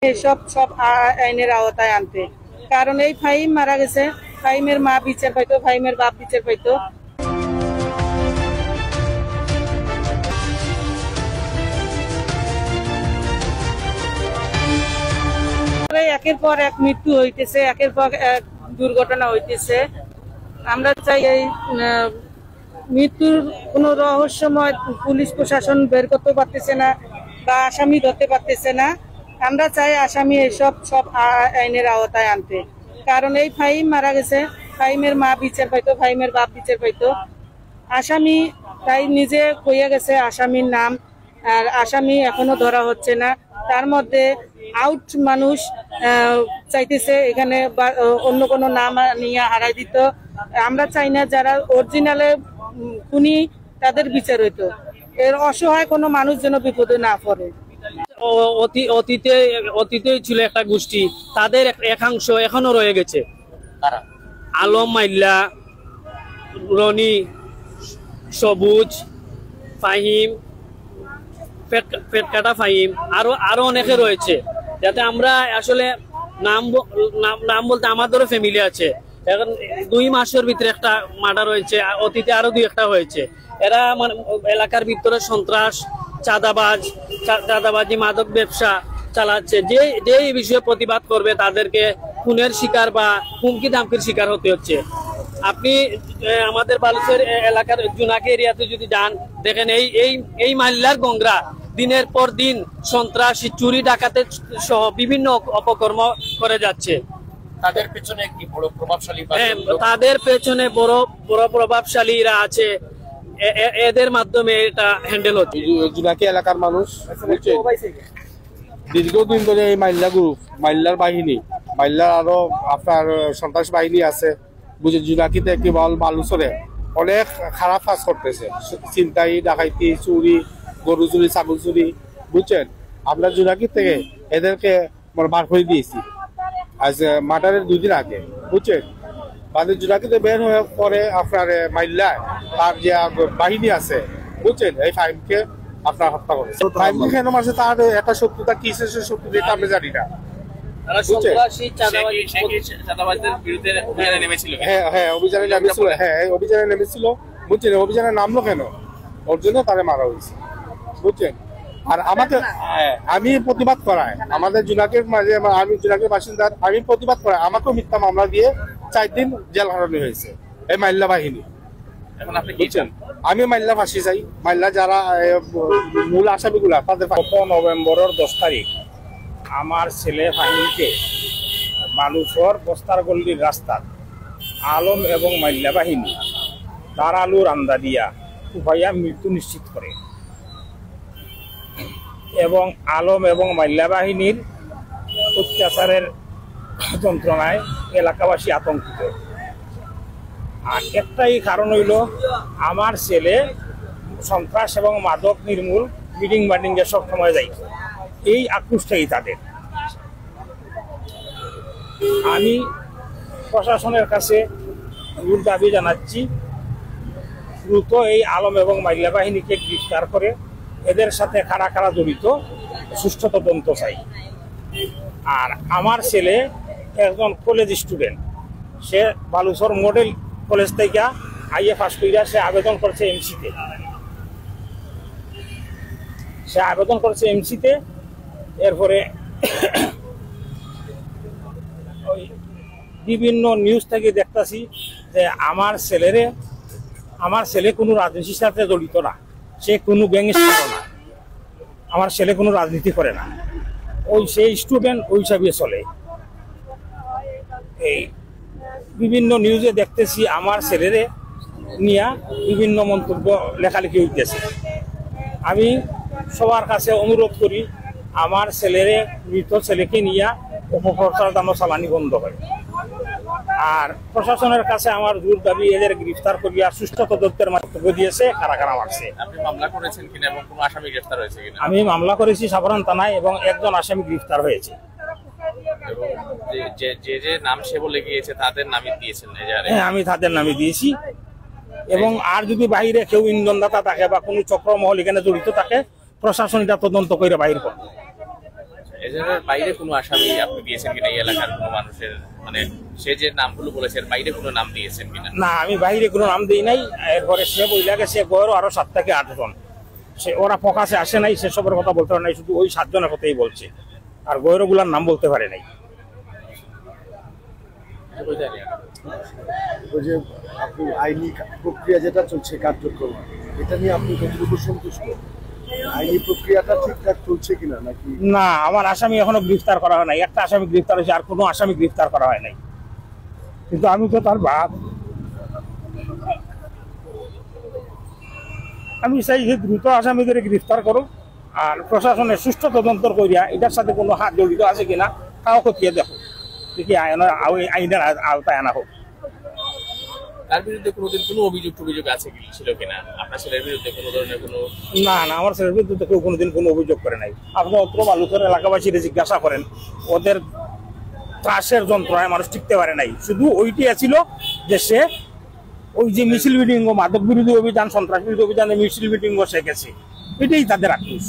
এসব সব আইনের আওতায় আনতে, কারণ এই ফাহিম মারা গেছে, ফাহিমের মা বিচার পাইতো, ফাহিমের বাপ বিচার পাইতো। একের পর এক মৃত্যু হইতেছে, একের পর এক দুর্ঘটনা হইতেছে। আমরা চাই এই মৃত্যুর কোনো রহস্যময় পুলিশ প্রশাসন বের করতে পারতেছে না বা আসামি ধরতে পারতেছে না। আমরা চাই আসামি এসব সব আইনের আওতায় আনতে, কারণ এই ফাহিম মারা গেছে, ফাহিমের মা বিচার পাইতো, ফাহিমের বাপ বিচার পাইতো। আসামি তাই নিজে কইয়া গেছে আসামির নাম, আর আসামি এখনো ধরা হচ্ছে না। তার মধ্যে আউট মানুষ চাইতেছে এখানে অন্য কোনো নাম নিয়ে হারাই দিত। আমরা চাই না যারা অরিজিনালে খুনি তাদের বিচার হইতো, এর অসহায় কোনো মানুষ যেন বিপদে না পড়ে। অতীতে ছিল একটা গোষ্ঠী, তাদের একাংশ এখনো রয়ে গেছে। আলম, মাইল্লা, রনি, সবুজ, ফাহিম, পেটকাটা ফাহিম, আরো অনেকে রয়েছে। যাতে আমরা আসলে নাম বলতে আমাদেরও ফ্যামিলি আছে। এখন 2 মাসের ভিতরে একটা মার্ডার হয়েছে, অতীতে আরো 2-1টা হয়েছে। এরা মানে এলাকার ভিতরে সন্ত্রাস, চাঁদাবাজি, মাদক ব্যবসা চালাচ্ছে। যে এই বিষয়ে প্রতিবাদ করবে তাদেরকে খুনের শিকার বা হুমকি ধামকির শিকার হতে হচ্ছে। আপনি আমাদের বালুচর এলাকার জুনাকি এরিয়াতে যদি যান, দেখেন এই মাল্লার গংরা দিনের পর দিন সন্ত্রাস, চুরি, ডাকাতের সহ বিভিন্ন অপকর্ম করে যাচ্ছে। তাদের পেছনে কি বড় প্রভাবশালী? তাদের পেছনে বড় প্রভাবশালীরা আছে, এদের মাধ্যমে এটা হ্যান্ডেল হচ্ছে। জুনাকি এলাকার মানুষ দীর্ঘদিন ধরে এই মাল্লা গ্রুপ, মাল্লার বাহিনী, মাল্লার আরো আপনার সন্ত্রাস বাহিনী আছে, বুঝে জুনাকিতে কেবল বালুচরে অনেক খারাপ কাজ করতেছে। ছিনতাই, ডাকাইতি, চুরি, গরু চুরি, ছাগল চুরি, বুঝছেন। আমরা জুনাকি থেকে এদেরকে বার করে দিয়েছি আজ মার্ডারের 2 দিন আগে, বুঝছেন। বাদে জুনাকিতে বের হয়ে পরে আপনার মাইল্লায় তার যে বাহিনী আছে, বুঝছেন, এই ফাহিমকে আপনার হত্যা করেছে। ফাহিমকে কেন মারছে তার একটা শত্রুতা কি, সে শত্রু এটা আমরা জানি না। অভিযানে নেমেছিল, বুঝছেন। অভিযানে নামলো কেন? ওর জন্য তারে মারা হয়েছে, বুঝছেন। আর আমাকে আমি প্রতিবাদ করাই, আমাদের জুনাকের মাঝে, আমি জুনাকের বাসিন্দার, আমি প্রতিবাদ করাই, আমাকেও মিথ্যা মামলা দিয়ে 4 দিন জেল হারানো হয়েছে এই মাল্লা বাহিনী। এখন আপনি কি চান? আমি মাল্লা ফাঁসি চাই, মাল্লা যারা মূল আসামিগুলা তাদের। নভেম্বরের 10 তারিখ আমার ছেলে ফাহিমকে বালুচর বস্তার গল্লির রাস্তার আলম এবং মাল্লা বাহিনী দাঁড়ালু রান্দা দিয়া উভয়া মৃত্যু নিশ্চিত করে, এবং আলম এবং মাল্লা বাহিনীর অত্যাচারের যন্ত্রণায় এলাকাবাসী আতঙ্কিত। আর একটাই কারণ হইল আমার ছেলে সন্ত্রাস এবং মাদক নির্মূল মিটিং বাটিংয়ে সবসময় যাই, এই আক্রোশটাই তাদের। আমি প্রশাসনের কাছে দাবি জানাচ্ছি, দ্রুত এই আলম এবং মাল্লা বাহিনীকে গ্রেফতার করে এদের সাথে কারা জড়িত সুষ্ঠু তদন্ত চাই। আর আমার ছেলে একজন কলেজ স্টুডেন্ট, সে বালুচর মডেল কলেজ থেকে আইএ পাস করিয়া সে আবেদন করছে এমসিতে। এরপরে ওই বিভিন্ন নিউজ থেকে দেখতেছি যে আমার ছেলে কোনো রাজনীতির সাথে জড়িত না, সে কোনো গ্যাংস্টার না, আমার ছেলে কোনো রাজনীতি করে না, সেই স্টুডেন্ট ওই হিসাবে চলে। এই বিভিন্ন নিউজে দেখতেছি আমার ছেলেরে নিয়ে বিভিন্ন মন্তব্য লেখালেখি হইতেছে। আমি সবার কাছে অনুরোধ করি আমার মৃত ছেলেকে নিয়ে অপপ্রচার যেন চালানি বন্ধ হয়। আর প্রশাসনের কাছে আমার জোর দাবি, এদের গ্রেফতার করিয়া সুষ্ঠু তদন্তের মাধ্যমে দিয়েছে কারা মারছে। আপনি মামলা করেছেন কিনা এবং কোনো আসামি গ্রেফতার হয়েছে কিনা? আমি মামলা করেছি সাধারণ থানায় এবং একজন আসামি গ্রেফতার হয়েছে। যে নাম সে বলে গিয়েছে তাদের নামই দিয়েছেন? হ্যাঁ, আমি তাদের নামে দিয়েছি। এবং আর যদি বাইরে কেউ ইন্ধনদাতা থাকে বা কোনো চক্রমহল এখানে জড়িত থাকে, প্রশাসন এটা তদন্ত করে বাইর করে। এজেন্টের বাইরে কোনো আসামি আপনি দিয়েছেন কিনা এই এলাকার কোনো মানুষের, মানে সে যে নামগুলো বলেছে এর বাইরে কোনো নাম দিয়েছেন কিনা? না, আমি বাইরে কোনো নাম দিই নাই। এরপরে সে বইলা গেছে গড়ও আরো 7 থেকে 8 জন, সে ওরা প্রকাশে আসে নাই, সেসবের কথা বলতে পারে নাই, শুধু ওই 7 জনের কথাই বলছে, আর গৌরগুলার নাম বলতে পারে নাই। ওই যে আপনি আইনি প্রক্রিয়া যেটা চলছে কার্যক্রম, এটা নিয়ে আপনি কতটুকু সন্তুষ্ট? আইনি প্রক্রিয়াটা ঠিকঠাক চলছে কিনা নাকি? না, আমার আসামি এখনো গ্রেফতার করা হয় নাই। একটা আসামি গ্রেফতার হয়েছে, আর কোনো আসামি গ্রেফতার করা হয় নাই। কিন্তু আমি তো তার বাপ, আমি চাই যে দ্রুত আসামিদের গ্রেফতার করো, আর প্রশাসনের সুষ্ঠু তদন্ত করিয়া এটার সাথে কোনো হাত জড়িত আছে কিনা তাও খতিয়ে দেখো, দেখি আইনের আওতায় আনা হোক। তার বিরুদ্ধে কোনোদিন কোনো অভিযোগ আছে কি ছিল কিনা? আপনার ছেলের বিরুদ্ধে কোনো ধরনের কোনো? না, আমার ছেলের বিরুদ্ধে কেউ কোনোদিন কোনো অভিযোগ করে নাই। আপনি অত্র বালুচর এলাকাবাসীরা জিজ্ঞাসা করেন, ওদের ত্রাসের যন্ত্রণায় মানুষ টিকতে পারে নাই। শুধু ওইটি ছিল যে সে ওই যে মিছিল মিটিং, মাদক বিরোধী অভিযান, সন্ত্রাস বিরোধী অভিযানে মিছিল মিটিং সে গেছে, এটাই তাদের আক্রোশ।